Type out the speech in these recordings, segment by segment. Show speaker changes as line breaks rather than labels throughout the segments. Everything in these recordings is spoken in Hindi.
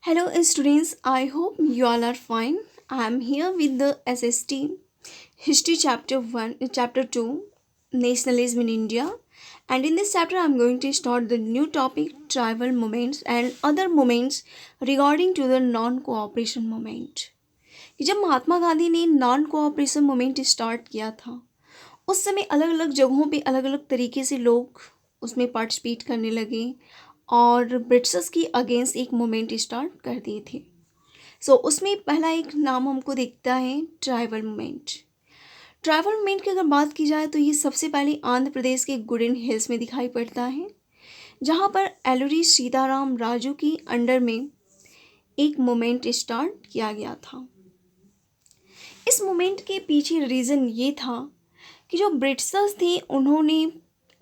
Hello, students. I hope you all are fine. I am here with the SST History Chapter 1, Chapter 2, Nationalism in India. And in this chapter, I am going to start the new topic tribal movements and other movements regarding to the non cooperation movement. कि जब महात्मा गांधी ने नॉन कोऑपरेशन मूवमेंट स्टार्ट किया था उस समय अलग अलग जगहों पे अलग अलग तरीके से लोग उसमें पार्टिसिपेट करने लगे और ब्रिटिशर्स की अगेंस्ट एक मूवमेंट स्टार्ट कर दिए थे। उसमें पहला एक नाम हमको दिखता है ट्राइबल मूवमेंट। ट्राइबल मूवमेंट की अगर बात की जाए तो ये सबसे पहले आंध्र प्रदेश के गुडिन हिल्स में दिखाई पड़ता है, जहाँ पर एलुरी सीताराम राजू की अंडर में एक मूवमेंट स्टार्ट किया गया था। इस मूवमेंट के पीछे रीज़न ये था कि जो ब्रिटिशर्स थे उन्होंने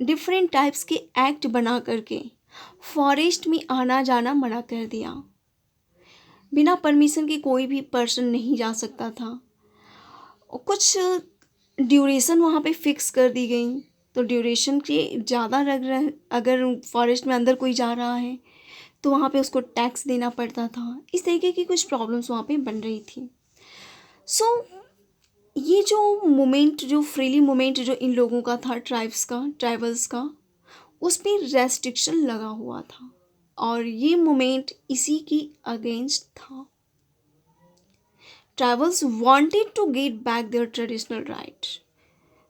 डिफरेंट टाइप्स के एक्ट बना करके फॉरेस्ट में आना जाना मना कर दिया। बिना परमिशन के कोई भी पर्सन नहीं जा सकता था। कुछ ड्यूरेशन वहाँ पे फिक्स कर दी गई, तो ड्यूरेशन के ज़्यादा लग रहा है, अगर फॉरेस्ट में अंदर कोई जा रहा है तो वहाँ पे उसको टैक्स देना पड़ता था। इस तरीके की कुछ प्रॉब्लम्स वहाँ पे बन रही थी। ये जो मूवमेंट, जो फ्रीली मूवमेंट जो इन लोगों का था, ट्राइबल्स का, उस पर रेस्ट्रिक्शन लगा हुआ था और ये मूवमेंट इसी की अगेंस्ट था। Tribals wanted to get back their traditional right.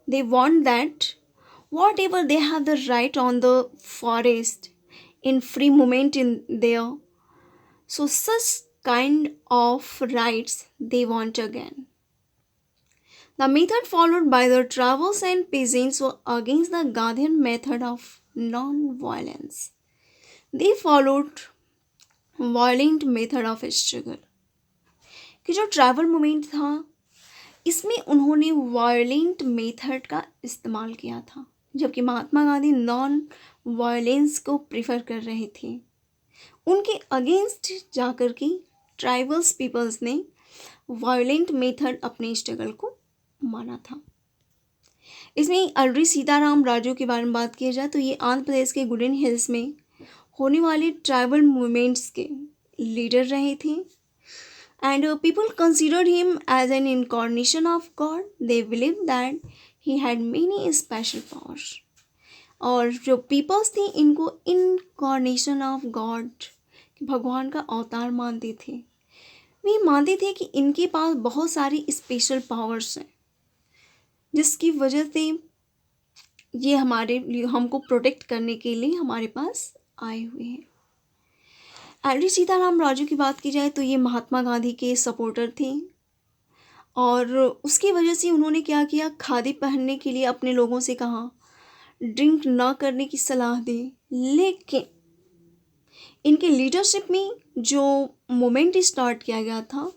They want that whatever they have the right on the forest in free movement in there. So such kind of rights they want again. The method followed by the tribals and peasants were against the Gandhian method of non-violence. They followed violent method of struggle. कि जो ट्राइबल मूवमेंट था इसमें उन्होंने वायलेंट मेथड का इस्तेमाल किया था, जबकि महात्मा गांधी नॉन वायलेंस को प्रेफर कर रहे थे। उनके अगेंस्ट जाकर के ट्राइबल्स पीपल्स ने वायलेंट मेथड अपने स्ट्रगल को माना था। इसमें अलरी सीताराम राजू के बारे में बात किया जाए तो ये आंध्र प्रदेश के गुडिन हिल्स में होने वाले ट्राइबल मूवमेंट्स के लीडर रहे थे। And people considered him as an incarnation of God. They believed that he had many special powers. और जो पीपल्स थे इनको इनकारनेशन ऑफ गॉड, भगवान का अवतार मानते थे। वे मानते थे कि इनके पास बहुत सारी स्पेशल पावर्स हैं जिसकी वजह से ये हमको प्रोटेक्ट करने के लिए हमारे पास आए हुए हैं। एलडी सीताराम राजू की बात की जाए तो ये महात्मा गांधी के सपोर्टर थे और उसकी वजह से उन्होंने क्या किया, खादी पहनने के लिए अपने लोगों से कहा, ड्रिंक ना करने की सलाह दी। लेकिन इनके लीडरशिप में जो मूवमेंट स्टार्ट किया गया था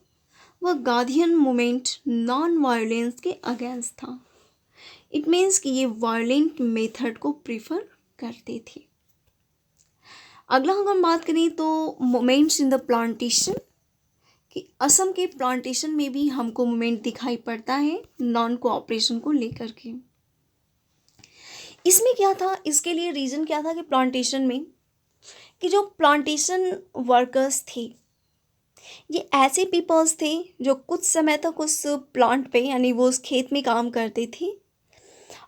वह गांधीयन मूवमेंट नॉन वायलेंस के अगेंस्ट था। इट मीन्स कि ये वायलेंट मेथड को प्रीफर करते थे। अगला अगर हम बात करें तो मोमेंट्स इन द प्लांटेशन, कि असम के प्लांटेशन में भी हमको मोमेंट दिखाई पड़ता है नॉन कोऑपरेशन को लेकर के। इसमें क्या था, इसके लिए रीज़न क्या था कि प्लांटेशन में कि जो प्लांटेशन वर्कर्स थे ये ऐसे पीपल्स थे जो कुछ समय तक उस प्लांट पे यानी वो उस खेत में काम करते थे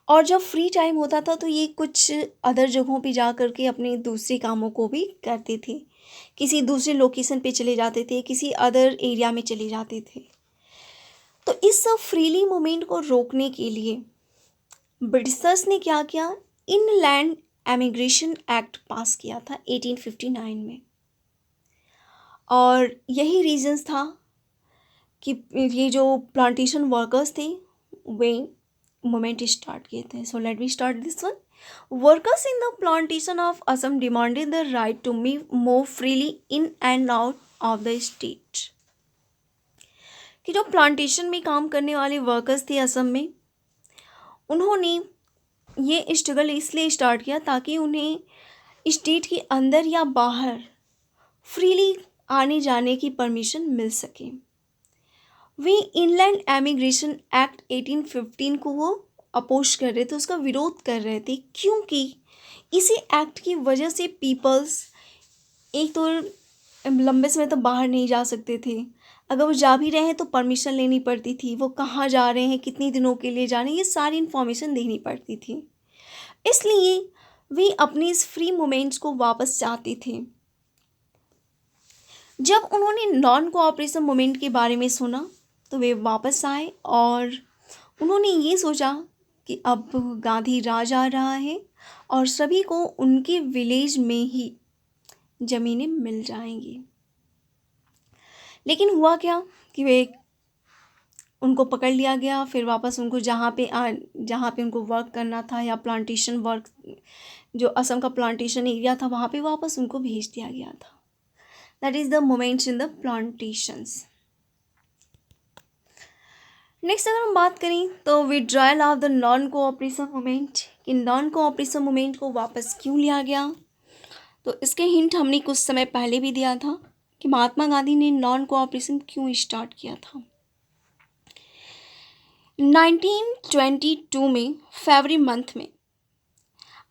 और जब फ्री टाइम होता था तो ये कुछ अदर जगहों पे जा कर के अपने दूसरे कामों को भी करते थे। किसी दूसरे लोकेशन पे चले जाते थे, किसी अदर एरिया में चले जाते थे। तो इस सब फ्रीली मूवमेंट को रोकने के लिए ब्रिटिशर्स ने क्या किया, इनलैंड एमिग्रेशन एक्ट पास किया था 1859 में। और यही रीजंस था कि ये जो प्लांटेशन वर्कर्स थे वे मूवमेंट स्टार्ट किए थे। So let we start this one. Workers in the plantation of Assam demanded the right to move freely in and out of the state. कि जो प्लांटेशन में काम करने वाले वर्कर्स थे असम में, उन्होंने ये स्ट्रगल इसलिए स्टार्ट किया ताकि उन्हें स्टेट के अंदर या बाहर फ्रीली आने जाने की परमिशन मिल सके। वे इनलैंड एमिग्रेशन एक्ट 1815 को वो अपोज कर रहे थे, उसका विरोध कर रहे थे, क्योंकि इसी एक्ट की वजह से पीपल्स एक तो लंबे समय तक बाहर नहीं जा सकते थे। अगर वो जा भी रहे हैं तो परमिशन लेनी पड़ती थी, वो कहाँ जा रहे हैं, कितनी दिनों के लिए जा रहे हैं, ये सारी इन्फॉर्मेशन देनी पड़ती थी। इसलिए वे अपने इस फ्री मोमेंट्स को वापस चाहते थे। जब उन्होंने नॉन कोऑपरेशन मूवमेंट के बारे में सुना तो वे वापस आए और उन्होंने ये सोचा कि अब गांधी राज आ रहा है और सभी को उनके विलेज में ही ज़मीनें मिल जाएंगी। लेकिन हुआ क्या कि वे उनको पकड़ लिया गया, फिर वापस उनको जहाँ पे उनको वर्क करना था या प्लांटेशन वर्क, जो असम का प्लांटेशन एरिया था, वहाँ पे वापस उनको भेज दिया गया था। That is the moments in the plantations. Next अगर हम बात करें तो withdrawal of the non cooperation movement, कि नॉन कोऑपरेशन मूवमेंट को वापस क्यों लिया गया, तो इसके हिंट हमने कुछ समय पहले भी दिया था कि महात्मा गांधी ने नॉन कोऑपरेशन क्यों स्टार्ट किया था। 1922 में फरवरी मंथ में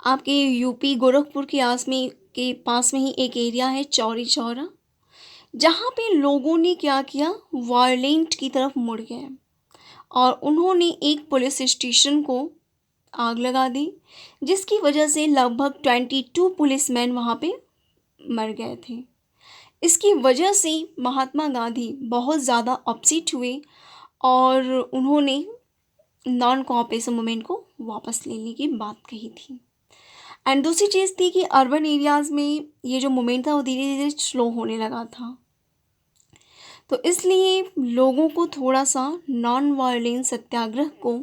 आपके यूपी गोरखपुर के पास में ही एक एरिया है चौरी चौरा, जहाँ पे लोगों ने क्या किया, वायलेंट की तरफ मुड़ गए और उन्होंने एक पुलिस स्टेशन को आग लगा दी, जिसकी वजह से लगभग 22 पुलिसमैन वहाँ पे मर गए थे। इसकी वजह से महात्मा गांधी बहुत ज़्यादा अपसेट हुए और उन्होंने नॉन कोऑपरेशन मूवमेंट को वापस लेने की बात कही थी। एंड दूसरी चीज़ थी कि अर्बन एरियाज़ में ये जो मूवमेंट था वो धीरे धीरे स्लो होने लगा था, तो इसलिए लोगों को थोड़ा सा नॉन वायलेंस सत्याग्रह को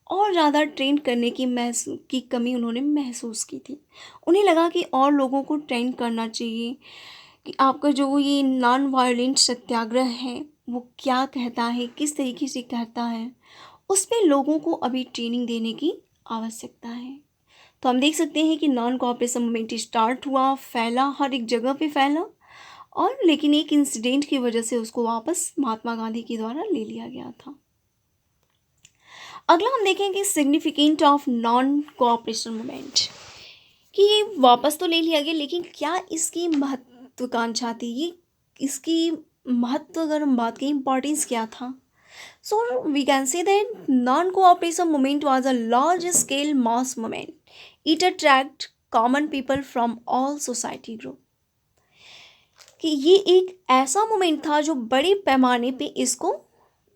और ज़्यादा ट्रेन करने की कमी उन्होंने महसूस की थी। उन्हें लगा कि और लोगों को ट्रेन करना चाहिए कि आपका जो ये नॉन वायलेंट सत्याग्रह है वो क्या कहता है, किस तरीके से कहता है, उस पर लोगों को अभी ट्रेनिंग देने की आवश्यकता है। तो हम देख सकते हैं कि नॉन कोऑपरेशन मूवमेंट स्टार्ट हुआ, फैला, हर एक जगह पे फैला, और लेकिन एक इंसिडेंट की वजह से उसको वापस महात्मा गांधी के द्वारा ले लिया गया था। अगला हम देखेंगे significant of non cooperation movement, कि ये वापस तो ले लिया गया लेकिन क्या इसकी महत्वाकांक्षा थी, ये इसकी महत्व, अगर हम बात करें इम्पॉर्टेंस क्या था। So we can say that non cooperation movement was a large scale mass movement. It attract common people from all society group, कि ये एक ऐसा मोमेंट था जो बड़े पैमाने पे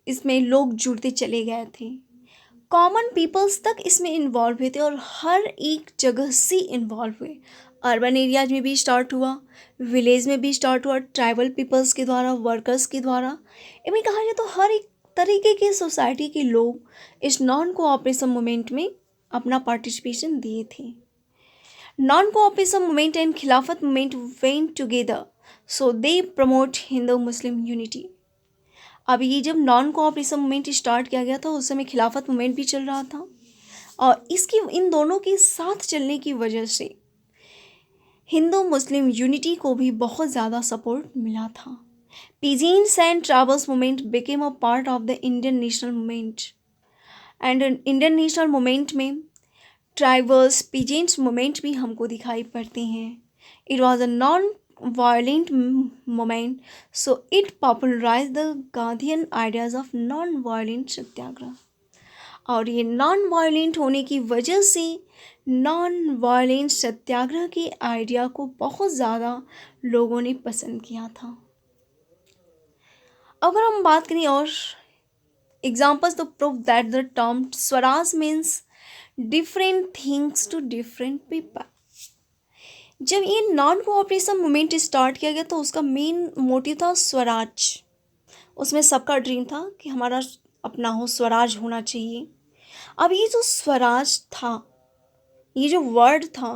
इसमें लोग जुड़ते चले गए थे, कॉमन पीपल्स तक इसमें इन्वॉल्व हुए थे और हर एक जगह से इन्वॉल्व हुए। अर्बन एरियाज में भी स्टार्ट हुआ, विलेज में भी स्टार्ट हुआ, ट्राइबल पीपल्स के द्वारा, वर्कर्स के द्वारा, इनमें कहा जाए तो हर एक तरीके के सोसाइटी के लोग इस नॉन कोऑपरेशन मूवमेंट में अपना पार्टिसिपेशन दिए थे। नॉन कोऑपरेशन मूवमेंट एंड खिलाफत movement went together, so they promote Hindu Muslim unity. अब ये जब नॉन कोऑपरेशन मूवमेंट स्टार्ट किया गया था उस समय खिलाफत मूवमेंट भी चल रहा था और इन दोनों के साथ चलने की वजह से हिंदू मुस्लिम यूनिटी को भी बहुत ज़्यादा सपोर्ट मिला था। Peasants and tribals movement became a part of the Indian national movement, and Indian national movement में ट्राइबल्स पीजेंट्स मूवमेंट भी हमको दिखाई पड़ते हैं। It was a non violent movement, so it popularized the Gandhian ideas of non-violent सत्याग्रह। और ये नॉन वायलेंट होने की वजह से नॉन वायलेंट सत्याग्रह के आइडिया को बहुत ज़्यादा लोगों ने पसंद किया था। अगर हम बात करें और एग्जाम्पल्स, तो prove that the term swaraj means different things to different people. जब ये नॉन कोऑपरेशन मूवमेंट स्टार्ट किया गया तो उसका मेन मोटिव था स्वराज। उसमें सबका ड्रीम था कि हमारा अपना हो, स्वराज होना चाहिए। अब ये जो स्वराज था, ये जो वर्ड था,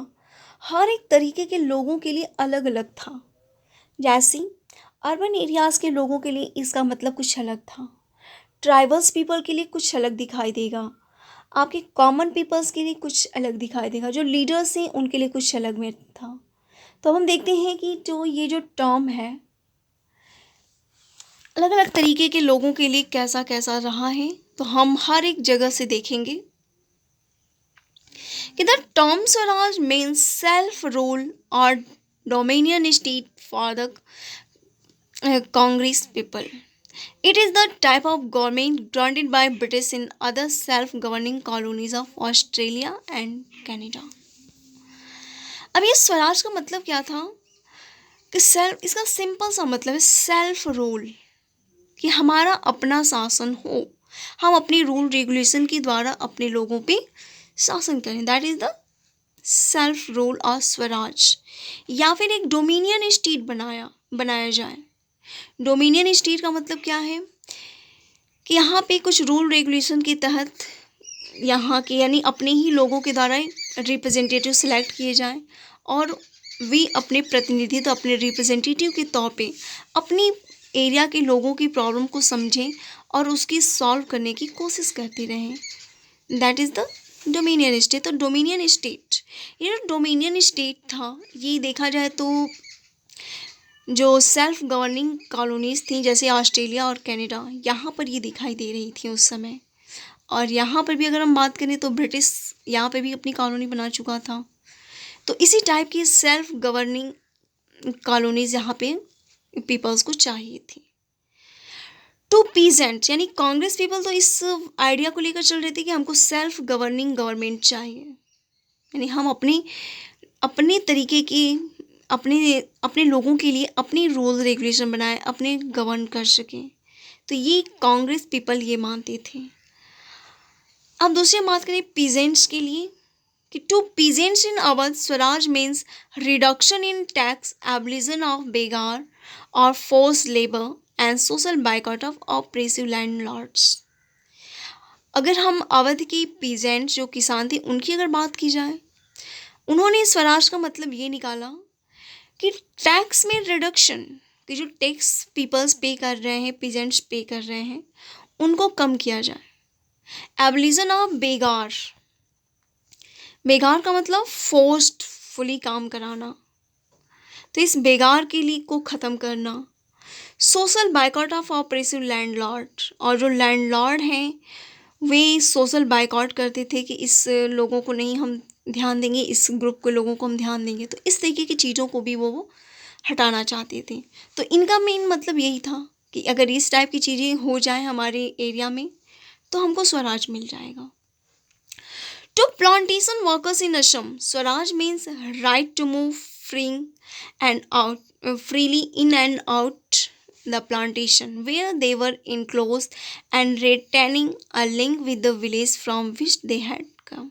हर एक तरीके के लोगों के लिए अलग अलग था। जैसे अर्बन एरियाज़ के लोगों के लिए इसका मतलब कुछ अलग था, ट्राइबल्स पीपल के लिए कुछ अलग दिखाई देगा, आपके कॉमन पीपल्स के लिए कुछ अलग दिखाई देगा, जो लीडर्स हैं उनके लिए कुछ अलग में था। तो हम देखते हैं कि ये जो टर्म है अलग अलग तरीके के लोगों के लिए कैसा कैसा रहा है, तो हम हर एक जगह से देखेंगे कि the term swaraj means self rule और dominion state for the Congress people. It is the type of government granted by British in other self-governing colonies of Australia and Canada. अब ये स्वराज का मतलब क्या था कि सेल्फ, इसका सिंपल सा मतलब है सेल्फ रूल, कि हमारा अपना शासन हो, हम अपनी रूल रेगुलेशन के द्वारा अपने लोगों पे शासन करें, that is the self rule और स्वराज। या फिर एक डोमिनियन स्टेट बनाया जाए। डोमिनियन स्टेट का मतलब क्या है कि यहाँ पे कुछ रूल रेगुलेशन के तहत यहाँ के यानी अपने ही लोगों के द्वारा रिप्रेजेंटेटिव सिलेक्ट किए जाएं और वे अपने प्रतिनिधि तो अपने रिप्रेजेंटेटिव के तौर पे अपनी एरिया के लोगों की प्रॉब्लम को समझें और उसकी सॉल्व करने की कोशिश करते रहें, that is the dominion state. तो डोमिनियन स्टेट, ये जो डोमिनियन स्टेट था, ये देखा जाए तो जो सेल्फ गवर्निंग कॉलोनीज़ थी जैसे ऑस्ट्रेलिया और कनाडा, यहाँ पर ये दिखाई दे रही थी उस समय। और यहाँ पर भी अगर हम बात करें तो ब्रिटिश यहाँ पे भी अपनी कॉलोनी बना चुका था। तो इसी टाइप की सेल्फ गवर्निंग कॉलोनीज़ यहाँ पे पीपल्स को चाहिए थी। टू पीजेंट यानी कांग्रेस पीपल तो इस आइडिया को लेकर चल रहे थे कि हमको सेल्फ गवर्निंग गवर्नमेंट चाहिए, यानी हम अपने तरीके की अपने लोगों के लिए अपनी रूल रेगुलेशन बनाए, अपने गवर्न कर सकें। तो ये कांग्रेस पीपल ये मानते थे। अब दूसरी बात करें पीजेंट्स के लिए कि to peasants in Awadh swaraj means reduction in tax, abolition of begar और force labour and social boycott of oppressive landlords. अगर हम अवध की पीजेंट्स जो किसान थे उनकी अगर बात की जाए, उन्होंने स्वराज का मतलब ये निकाला कि टैक्स में रिडक्शन, कि जो टैक्स पीपल्स पे कर रहे हैं, पीजेंट्स पे कर रहे हैं, उनको कम किया जाए। एबलिशन ऑफ बेगार, बेगार का मतलब फोर्सफुली काम कराना, तो इस बेगार के लिए को ख़त्म करना। Social boycott of oppressive landlord, और जो लैंडलॉर्ड हैं वे सोशल बाइकआउट करते थे कि इस लोगों को नहीं हम ध्यान देंगे, इस ग्रुप के लोगों को हम ध्यान देंगे। तो इस तरीके की चीज़ों को भी वो हटाना चाहते थे। तो इनका मेन मतलब यही था कि अगर इस टाइप की चीज़ें हो जाए हमारे एरिया में तो हमको स्वराज मिल जाएगा। To plantation workers in Assam, swaraj means right to move free and out freely in and out the plantation where they were enclosed and retaining a link with the village from which they had come।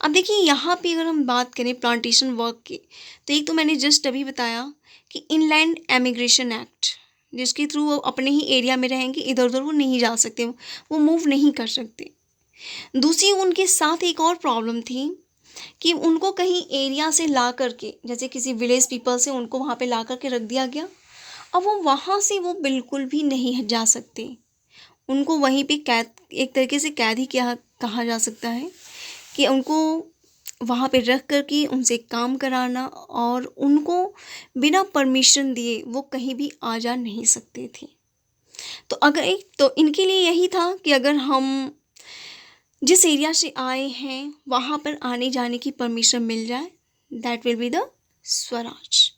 अब देखिए यहाँ पे अगर हम बात करें प्लांटेशन वर्क की, तो एक तो मैंने जस्ट अभी बताया कि इनलैंड एमिग्रेशन एक्ट, जिसके थ्रू वो अपने ही एरिया में रहेंगे, इधर उधर वो नहीं जा सकते, वो मूव नहीं कर सकते। दूसरी उनके साथ एक और प्रॉब्लम थी कि उनको कहीं एरिया से ला करके, जैसे किसी विलेज पीपल से उनको वहाँ पे ला करके रख दिया गया, अब वो वहाँ से वो बिल्कुल भी नहीं जा सकते, उनको वहीं पे कैद, एक तरीके से कैद ही क्या कहा जा सकता है, कि उनको वहाँ पे रख कर के उनसे काम कराना और उनको बिना परमिशन दिए वो कहीं भी आ जा नहीं सकते थे। तो अगर एक तो इनके लिए यही था कि अगर हम जिस एरिया से आए हैं वहाँ पर आने जाने की परमिशन मिल जाए, that will be the Swaraj.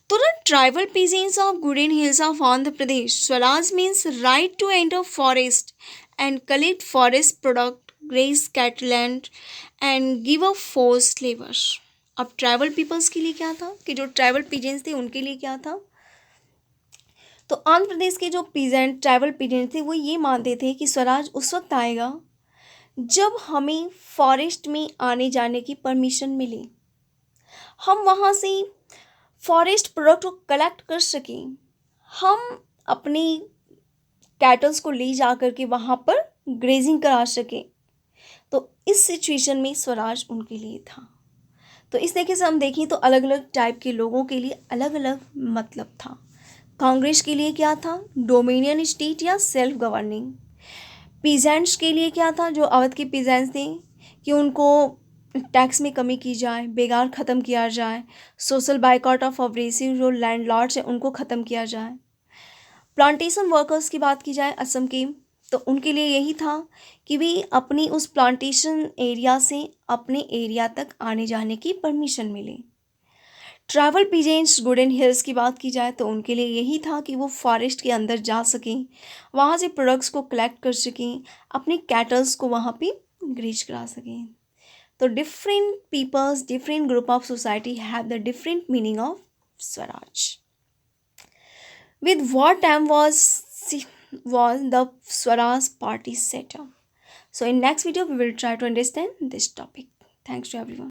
To the tribal peasants of Gudin Hills of Andhra Pradesh, Swaraj means right to enter forest and collect forest product, graze cattle and give up forced labor। अब ट्राइबल पीपल्स के लिए क्या था कि जो ट्राइबल पीजेंट्स थे उनके लिए क्या था, तो आंध्र प्रदेश के जो पीजेंट ट्राइबल पीजेंट थे वो ये मानते थे कि स्वराज उस वक्त आएगा जब हमें फॉरेस्ट में आने जाने की परमिशन मिले, हम वहाँ से फॉरेस्ट प्रोडक्ट को कलेक्ट कर सकें, हम अपनी कैटल्स को ले जा कर के वहाँ पर ग्रेजिंग करा सकें। तो इस सिचुएशन में स्वराज उनके लिए था। तो इस तरीके से हम देखें तो अलग अलग टाइप के लोगों के लिए अलग अलग मतलब था। कांग्रेस के लिए क्या था, डोमिनियन स्टेट या सेल्फ गवर्निंग। पीजेंट्स के लिए क्या था, जो अवध के पीजेंट्स थे कि उनको टैक्स में कमी की जाए, बेगार ख़त्म किया जाए, सोशल बाइकआउट ऑफ ऑपरेसिव जो लैंडलॉर्ड्स हैं उनको ख़त्म किया जाए। प्लांटेशन वर्कर्स की बात की जाए असम की, तो उनके लिए यही था कि वे अपनी उस प्लांटेशन एरिया से अपने एरिया तक आने जाने की परमिशन मिले। ट्रैवल पीजेंट्स गुडन हिल्स की बात की जाए तो उनके लिए यही था कि वो फॉरेस्ट के अंदर जा सकें, वहाँ से प्रोडक्ट्स को कलेक्ट कर सकें, अपने कैटल्स को वहाँ पे ग्रीच करा सकें. तो different peoples, different group of society have the different meaning of swaraj. With what time was the Swaraj party set up? So in next video we will try to understand this topic. Thanks to everyone.